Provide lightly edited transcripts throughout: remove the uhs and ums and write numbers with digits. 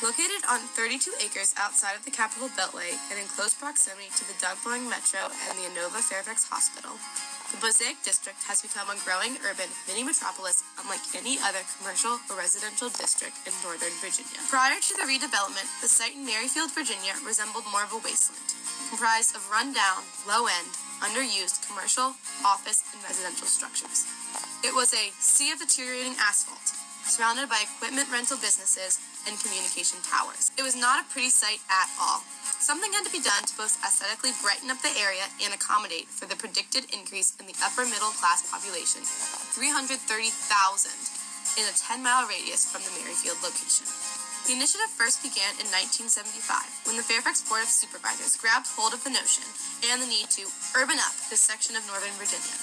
Located on 32 acres outside of the Capitol Beltway and in close proximity to the Doug-Loring Metro and the Inova Fairfax Hospital, the Mosaic District has become a growing urban mini-metropolis unlike any other commercial or residential district in Northern Virginia. Prior to the redevelopment, the site in Merrifield, Virginia resembled more of a wasteland, comprised of run-down, low-end, underused commercial, office, and residential structures. It was a sea of deteriorating asphalt, surrounded by equipment rental businesses and communication towers. It was not a pretty sight at all. Something had to be done to both aesthetically brighten up the area and accommodate for the predicted increase in the upper middle class population, 330,000 in a 10-mile radius from the Merrifield location. The initiative first began in 1975 when the Fairfax Board of Supervisors grabbed hold of the notion and the need to urban up this section of Northern Virginia.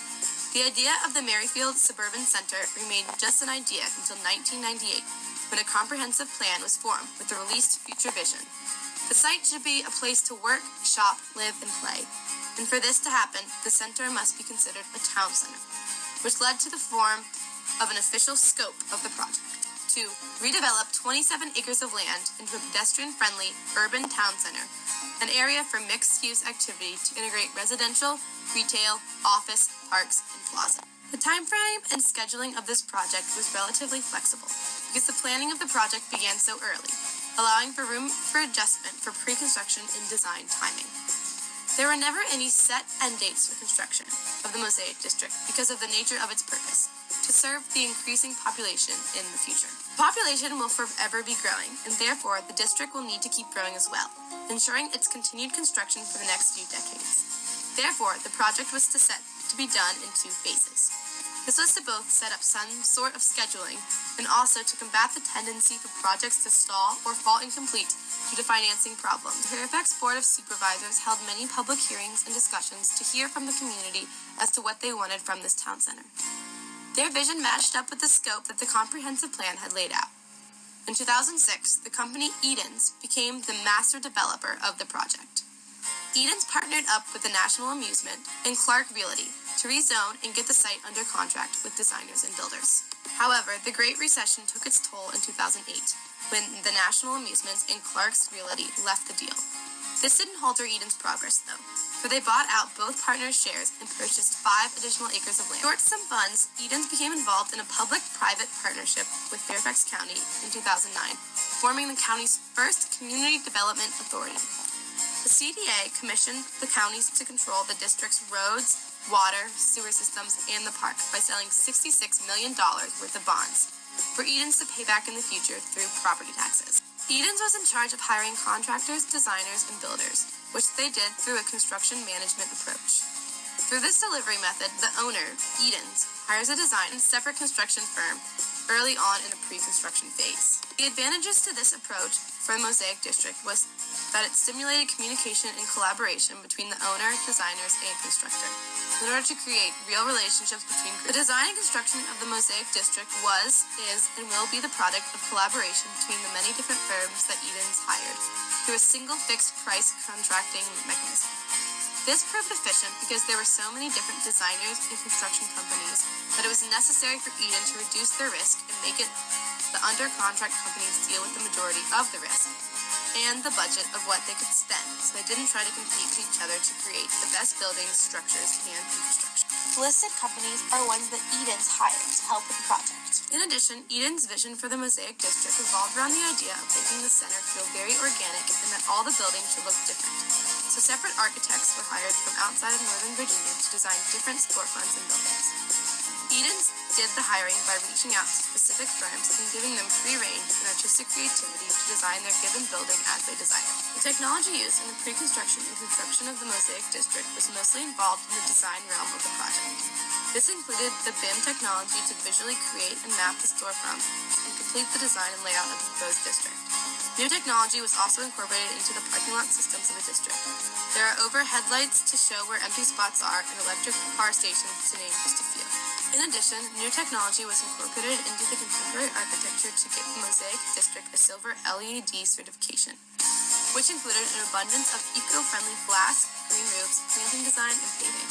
The idea of the Merrifield Suburban Center remained just an idea until 1998 when a comprehensive plan was formed with the released future vision. The site should be a place to work, shop, live, and play. And for this to happen, the center must be considered a town center, which led to the form of an official scope of the project to redevelop 27 acres of land into a pedestrian-friendly urban town center, an area for mixed-use activity to integrate residential, retail, office, parks, and plaza. The timeframe and scheduling of this project was relatively flexible because the planning of the project began so early, allowing for room for adjustment for pre-construction and design timing. There were never any set end dates for construction of the Mosaic District because of the nature of its purpose, to serve the increasing population in the future. The population will forever be growing, and therefore the district will need to keep growing as well, ensuring its continued construction for the next few decades. Therefore, the project was set to be done in 2 phases. This was to both set up some sort of scheduling and also to combat the tendency for projects to stall or fall incomplete due to financing problems. The Fairfax Board of Supervisors held many public hearings and discussions to hear from the community as to what they wanted from this town center. Their vision matched up with the scope that the comprehensive plan had laid out. In 2006, the company Edens became the master developer of the project. Edens partnered up with the National Amusement and Clark Realty to rezone and get the site under contract with designers and builders. However, the Great Recession took its toll in 2008 when the National Amusements and Clark's Realty left the deal. This didn't alter Edens' progress, though, for they bought out both partners' shares and purchased 5 additional acres of land. Short some funds, Edens became involved in a public-private partnership with Fairfax County in 2009, forming the county's first community development authority. The CDA commissioned the counties to control the district's roads, water, sewer systems, and the park by selling $66 million worth of bonds for Edens to pay back in the future through property taxes. Edens was in charge of hiring contractors, designers, and builders, which they did through a construction management approach. Through this delivery method, the owner, Edens, hires a design and separate construction firm early on in the pre-construction phase. The advantages to this approach for the Mosaic District was that it stimulated communication and collaboration between the owner, designers, and constructor in order to create real relationships between groups. The design and construction of the Mosaic District was, is, and will be the product of collaboration between the many different firms that Edens hired through a single fixed price contracting mechanism. This proved efficient because there were so many different designers and construction companies that it was necessary for Eden to reduce their risk and make it the under-contract companies deal with the majority of the risk and the budget of what they could spend, so they didn't try to compete with each other to create the best buildings, structures, and infrastructure. The listed companies are ones that Edens hired to help with the project. In addition, Edens' vision for the Mosaic District revolved around the idea of making the center feel very organic and that all the buildings should look different. So separate architects were hired from outside of Northern Virginia to design different storefronts and buildings. Edens did the hiring by reaching out to specific firms and giving them free rein and artistic creativity to design their given building as they desired. The technology used in the pre-construction and construction of the Mosaic District was mostly involved in the design realm of the project. This included the BIM technology to visually create and map the storefronts and complete the design and layout of the proposed district. New technology was also incorporated into the parking lot systems of the district. There are overhead lights to show where empty spots are and electric car stations to name just a few. In addition, new technology was incorporated into the contemporary architecture to give the Mosaic District a silver LEED certification, which included an abundance of eco-friendly glass, green roofs, planting design, and paving.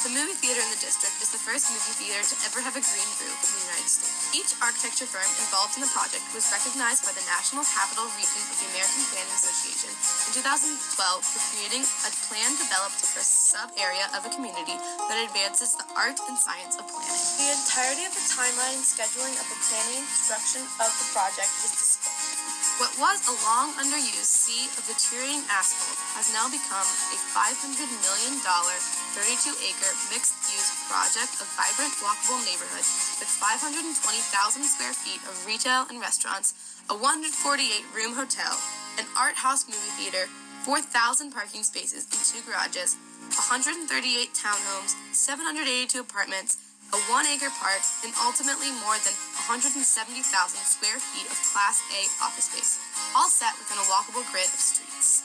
The movie theater in the district is the first movie theater to ever have a green roof in the United States. Each architecture firm involved in the project was recognized by the National Capital Region of the American Planning Association in 2012 for creating a plan developed for a sub-area of a community that advances the art and science of planning. The entirety of the timeline and scheduling of the planning and construction of the project is displayed. What was a long underused sea of deteriorating asphalt has now become a $500 million, 32-acre mixed-use project of vibrant, walkable neighborhoods with 520,000 square feet of retail and restaurants, a 148-room hotel, an art house movie theater, 4,000 parking spaces and 2 garages, 138 townhomes, 782 apartments, a 1-acre park, and ultimately more than 170,000 square feet of Class A office space, all set within a walkable grid of streets.